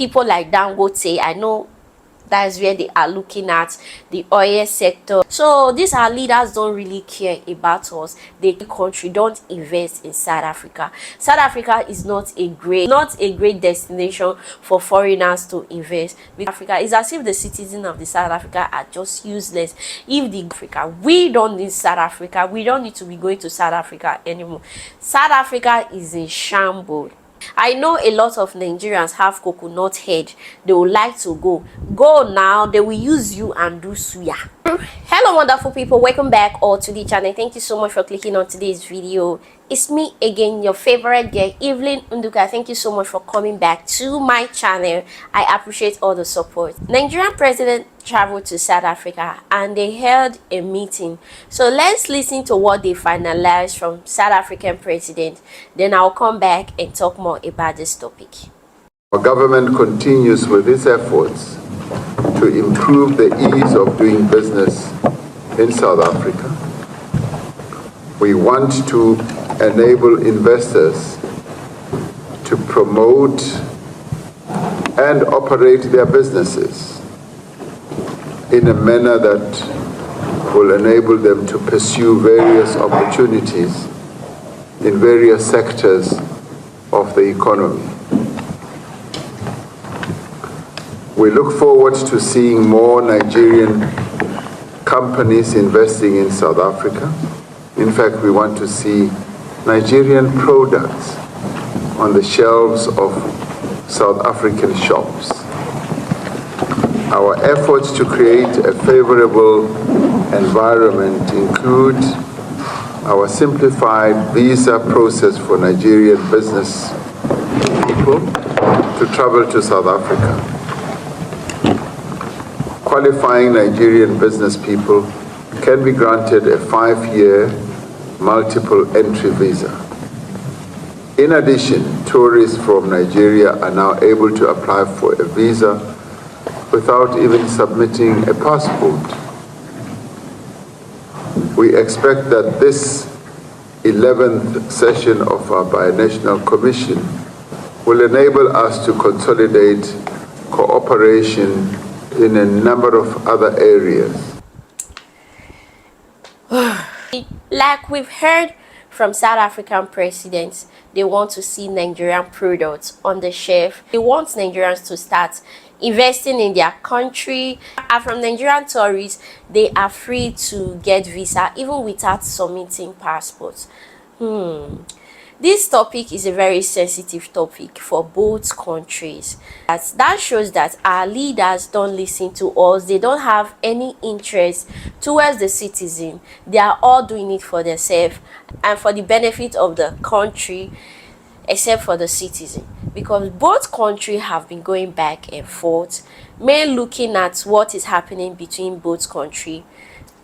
people like Dangote, I know that's where they are looking at the oil sector. So these our leaders don't really care about us. The country don't invest in South Africa. South Africa is not a great destination for foreigners to invest. Because Africa is as if the citizens of the South Africa are just useless. If the Africa, we don't need South Africa, we don't need to be going to South Africa anymore. South Africa is in shambles. I know a lot of Nigerians have coconut head. They would like to go now. They will use you and do suya. Hello wonderful people, welcome back all to the channel. Thank you so much for clicking on today's video. It's me again, your favorite girl, Evelyn Nduka. Thank you so much for coming back to my channel. I appreciate all the support. Nigerian president traveled to South Africa and they held a meeting. So let's listen to what they finalized from South African president. Then I'll come back and talk more about this topic. Our government continues with its efforts to improve the ease of doing business in South Africa. We want to enable investors to promote and operate their businesses in a manner that will enable them to pursue various opportunities in various sectors of the economy. We look forward to seeing more Nigerian companies investing in South Africa. In fact, we want to see Nigerian products on the shelves of South African shops. Our efforts to create a favorable environment include our simplified visa process for Nigerian business people to travel to South Africa. Qualifying Nigerian business people can be granted a 5-year multiple entry visa. In addition, tourists from Nigeria are now able to apply for a visa without even submitting a passport. We expect that this 11th session of our Binational Commission will enable us to consolidate cooperation in a number of other areas. Like we've heard from South African presidents, they want to see Nigerian products on the shelf. They want Nigerians to start investing in their country. And from Nigerian tourists, they are free to get visa even without submitting passports. This topic is a very sensitive topic for both countries. That shows that our leaders don't listen to us. They don't have any interest towards the citizen. They are all doing it for themselves and for the benefit of the country, except for the citizen. Because both countries have been going back and forth, men looking at what is happening between both countries.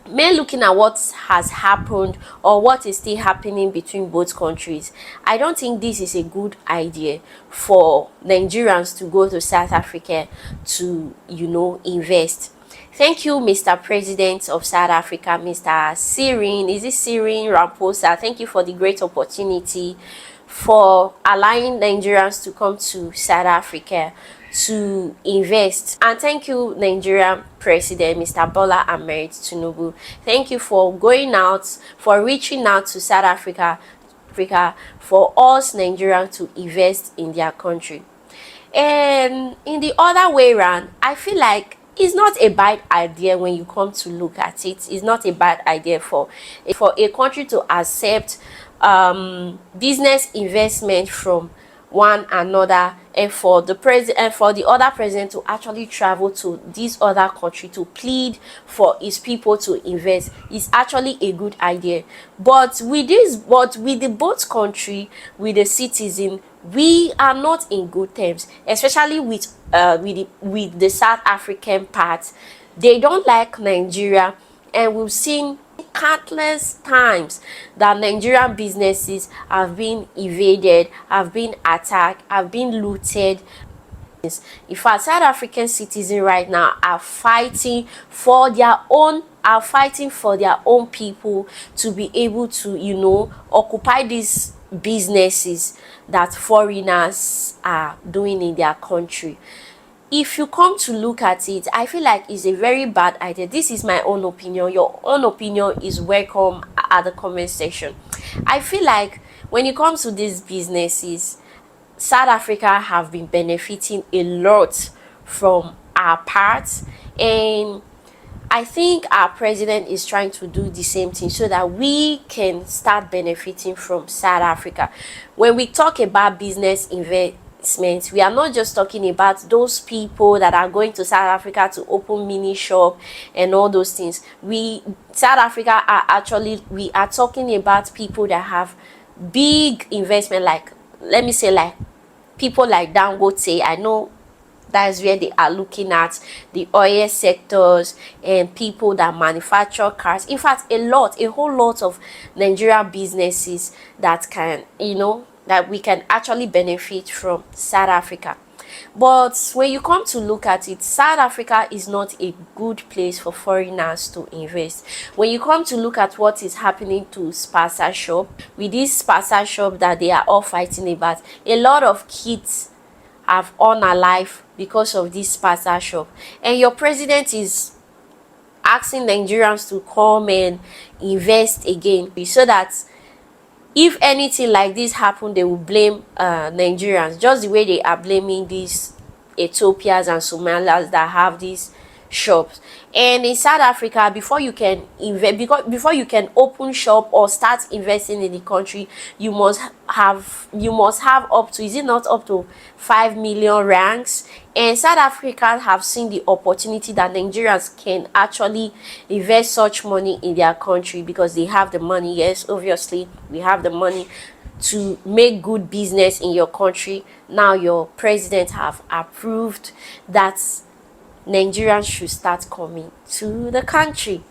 Men looking at what has happened or what is still happening between both countries. I don't think this is a good idea for Nigerians to go to South Africa to, invest. Thank you, Mr. President of South Africa, Mr. Cyril. Is it Cyril Ramaphosa? Thank you for the great opportunity for allowing Nigerians to come to South Africa to invest. And thank you, Nigerian President Mr. Bola Ahmed Tinubu. Thank you for going out, for reaching out to South Africa for us Nigerians to invest in their country. And in the other way around, I feel like it's not a bad idea when you come to look at it. It's not a bad idea for a country to accept business investment from one another, and for the president and for the other president to actually travel to this other country to plead for his people to invest is actually a good idea. But with the both country, with the citizen, we are not in good terms, especially with the South African part. They don't like Nigeria, and we've seen countless times that Nigerian businesses have been invaded, have been attacked, have been looted. In fact, South African citizens right now are fighting for their own people to be able to, occupy this businesses that foreigners are doing in their country. If you come to look at it, I feel like it's a very bad idea. This is my own opinion. Your own opinion is welcome at the comment section. I feel like when it comes to these businesses, South Africa have been benefiting a lot from our part, and I think our president is trying to do the same thing so that we can start benefiting from South Africa. When we talk about business investments, we are not just talking about those people that are going to South Africa to open mini shop and all those things. South Africa we are talking about people that have big investment, like, let me say, like people like Dangote. I know that's where they are looking at the oil sectors and people that manufacture cars. In fact, a whole lot of Nigeria businesses that can, that we can actually benefit from South Africa. But when you come to look at it, South Africa is not a good place for foreigners to invest. When you come to look at what is happening to Spaza shop, with this Spaza shop that they are all fighting about, a lot of kids have unalive because of this Spaza shop, and your president is asking Nigerians to come and invest again, so that if anything like this happen, they will blame Nigerians, just the way they are blaming these Ethiopians and Somalians that have these shops. And in South Africa, before you can invest, before you can open shop or start investing in the country, you must have up to, is it not up to 5 million rands? And South Africa have seen the opportunity that Nigerians can actually invest such money in their country because they have the money. Yes, obviously we have the money to make good business in your country. Now your president have approved that Nigerians should start coming to the country,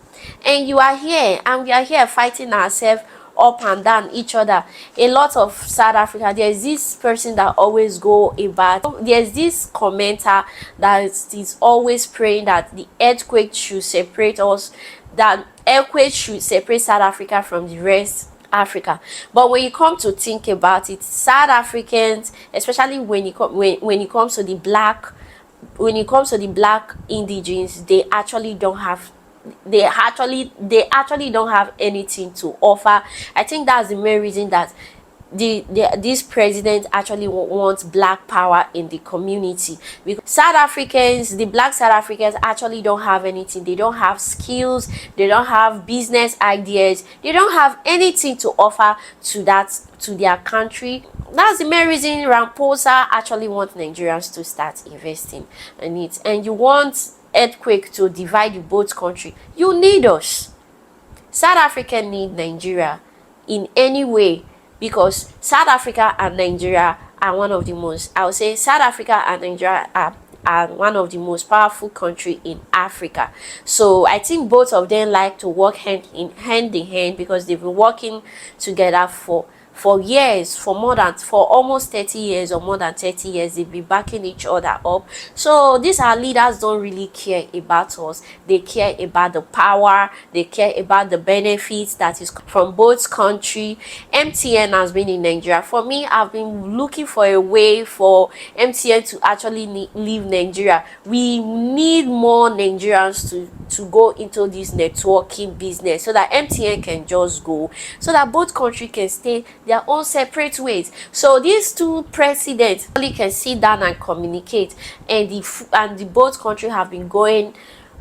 and you are here, and we are here fighting ourselves up and down each other. A lot of South Africa, there's this person that always go about, there's this commenter that is always praying that the earthquake should separate us, that earthquake should separate South Africa from the rest Africa. But when you come to think about it, South Africans, especially when it comes to the black indigenes, they actually don't have anything to offer. I think that's the main reason that this president actually wants black power in the community, because South Africans, the black South Africans, actually don't have anything. They don't have skills, they don't have business ideas, they don't have anything to offer to their country. That's the main reason Ramaphosa actually wants Nigerians to start investing in it. And you want earthquake to divide both country. You need us. South Africa need Nigeria in any way, because South Africa and Nigeria are one of the most, I would say South Africa and Nigeria are one of the most powerful country in Africa. So I think both of them like to work hand in hand, because they've been working together for years, for almost 30 years or more than 30 years. They've been backing each other up. So these our leaders don't really care about us. They care about the power, they care about the benefits that is from both country. MTN has been in Nigeria. For me, I've been looking for a way for MTN to actually leave Nigeria. We need more Nigerians to go into this networking business, so that MTN can just go, so that both countries can stay their own separate ways. So these two presidents only can sit down and communicate, and the both countries have been going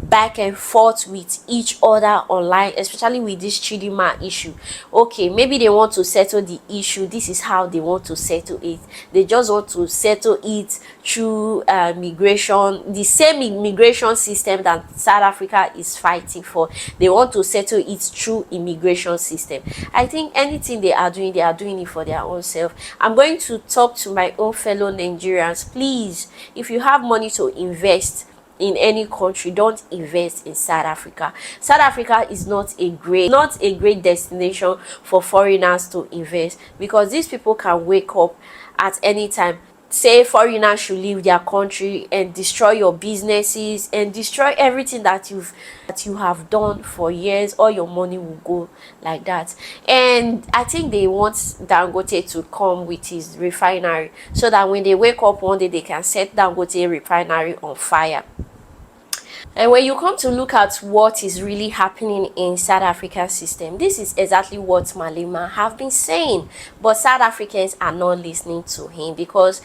back and forth with each other online, especially with this Chidinma issue. Okay, maybe they want to settle the issue. This is how they want to settle it. They just want to settle it through migration, the same immigration system that South Africa is fighting for. They want to settle it through immigration system. I think anything they are doing it for their own self. I'm going to talk to my own fellow Nigerians. Please, if you have money to invest in any country, don't invest in South Africa. South Africa is not a great destination for foreigners to invest, because these people can wake up at any time say foreigners should leave their country and destroy your businesses and destroy everything that you have done for years. All your money will go like that. And I think they want Dangote to come with his refinery, so that when they wake up one day they can set Dangote refinery on fire. And when you come to look at what is really happening in South Africa's system, this is exactly what Malema have been saying. But South Africans are not listening to him because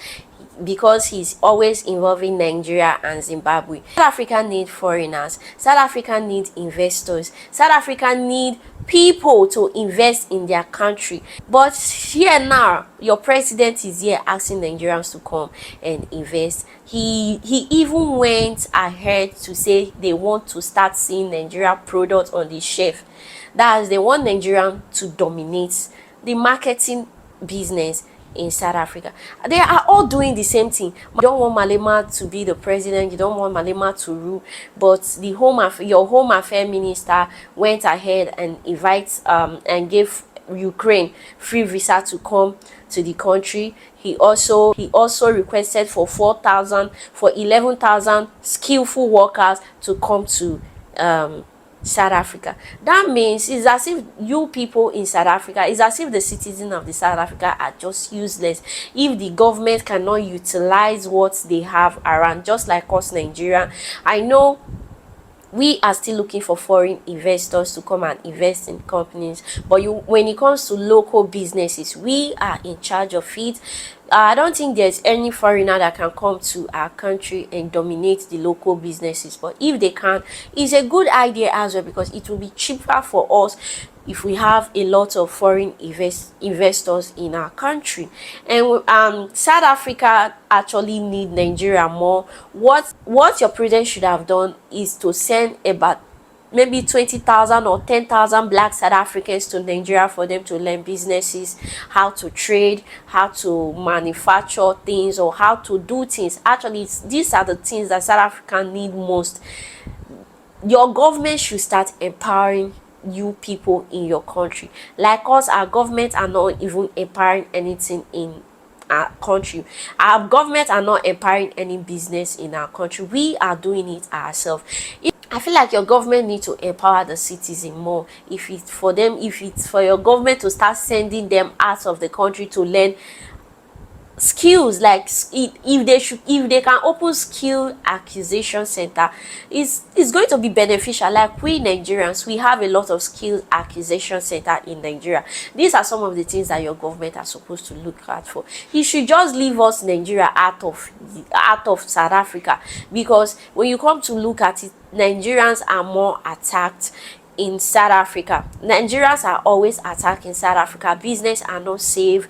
he's always involving Nigeria and Zimbabwe. South Africa need foreigners. South Africa need investors. South Africa need people to invest in their country. But here now, your president is here asking Nigerians to come and invest. He even went ahead to say they want to start seeing Nigeria products on the shelf. That is, they want Nigeria to dominate the marketing business in South Africa. They are all doing the same thing. You don't want Malema to be the president, you don't want Malema to rule, but your home affairs minister went ahead and and gave Ukraine free visa to come to the country. He also requested for 11,000 skillful workers to come to South Africa. That means it's as if you people in South Africa, it's as if the citizens of the South Africa are just useless if the government cannot utilize what they have around, just like us Nigeria. I know we are still looking for foreign investors to come and invest in companies, but when it comes to local businesses, we are in charge of it. I don't think there's any foreigner that can come to our country and dominate the local businesses, but if they can, it's a good idea as well, because it will be cheaper for us if we have a lot of foreign investors in our country. And South Africa actually need Nigeria more. What your president should have done is to send about maybe 20,000 or 10,000 black South Africans to Nigeria for them to learn businesses, how to trade, how to manufacture things, or how to do things. Actually, these are the things that South Africa need most. Your government should start empowering you people in your country. Like us, our government are not even empowering anything in our country. Our government are not empowering any business in our country. We are doing it ourselves. I feel like your government need to empower the citizen more. If it's for your government to start sending them out of the country to learn skills, like if they can open skill acquisition center, it's going to be beneficial. Like we Nigerians, we have a lot of skill acquisition center in Nigeria. These are some of the things that your government are supposed to look out for. He should just leave us Nigeria out of South Africa, because when you come to look at it, Nigerians are more attacked in South Africa. Nigerians are always attacking South Africa. Business are not safe.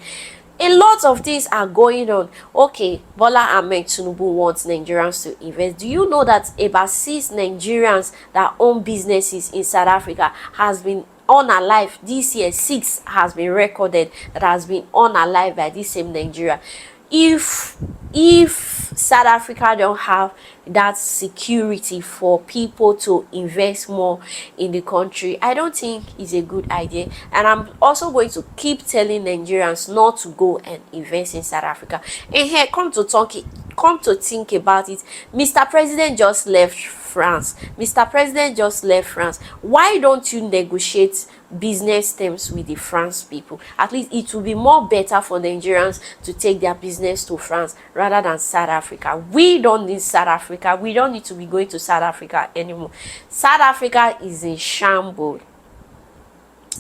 A lot of things are going on. Okay, Bola Ahmed Tinubu wants Nigerians to invest. Do you know that about 6 Nigerians that own businesses in South Africa has been unalive this year? 6 has been recorded that has been unalive by this same Nigeria. If South Africa don't have that security for people to invest more in the country, I don't think it's a good idea. And I'm also going to keep telling Nigerians not to go and invest in South Africa. And here, come to think about it, Mr. President just left France. Mr. President just left France. Why don't you negotiate business terms with the France people? At least it will be more better for Nigerians to take their business to France rather than South Africa. We don't need South Africa. We don't need to be going to South Africa anymore. South Africa is in shambles.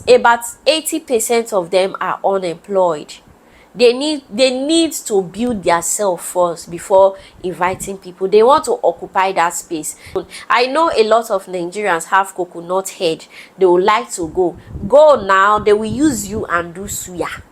About 80% of them are unemployed. They need to build themselves first before inviting people. They want to occupy that space. I know a lot of Nigerians have coconut head. They would like to go now. They will use you and do suya.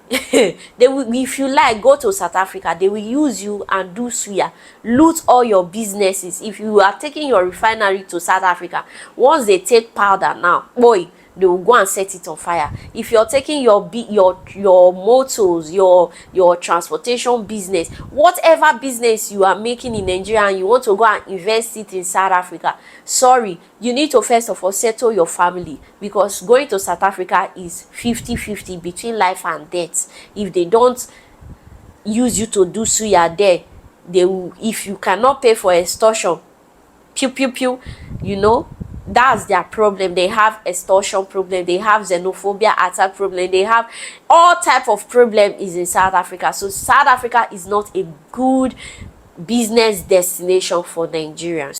They will, if you like, go to South Africa. They will use you and do suya, loot all your businesses. If you are taking your refinery to South Africa, once they take powder now, boy, they will go and set it on fire. If you're taking your motors, your transportation business, whatever business you are making in Nigeria and you want to go and invest it in South Africa, sorry, you need to first of all settle your family, because going to South Africa is 50-50 between life and death. If use you to do suya there. They will, if you cannot pay for extortion, pew pew pew, you know, that's their problem. They have extortion problem, they have xenophobia attack problem, they have all type of problem is in South Africa. So South Africa is not a good business destination for Nigerians.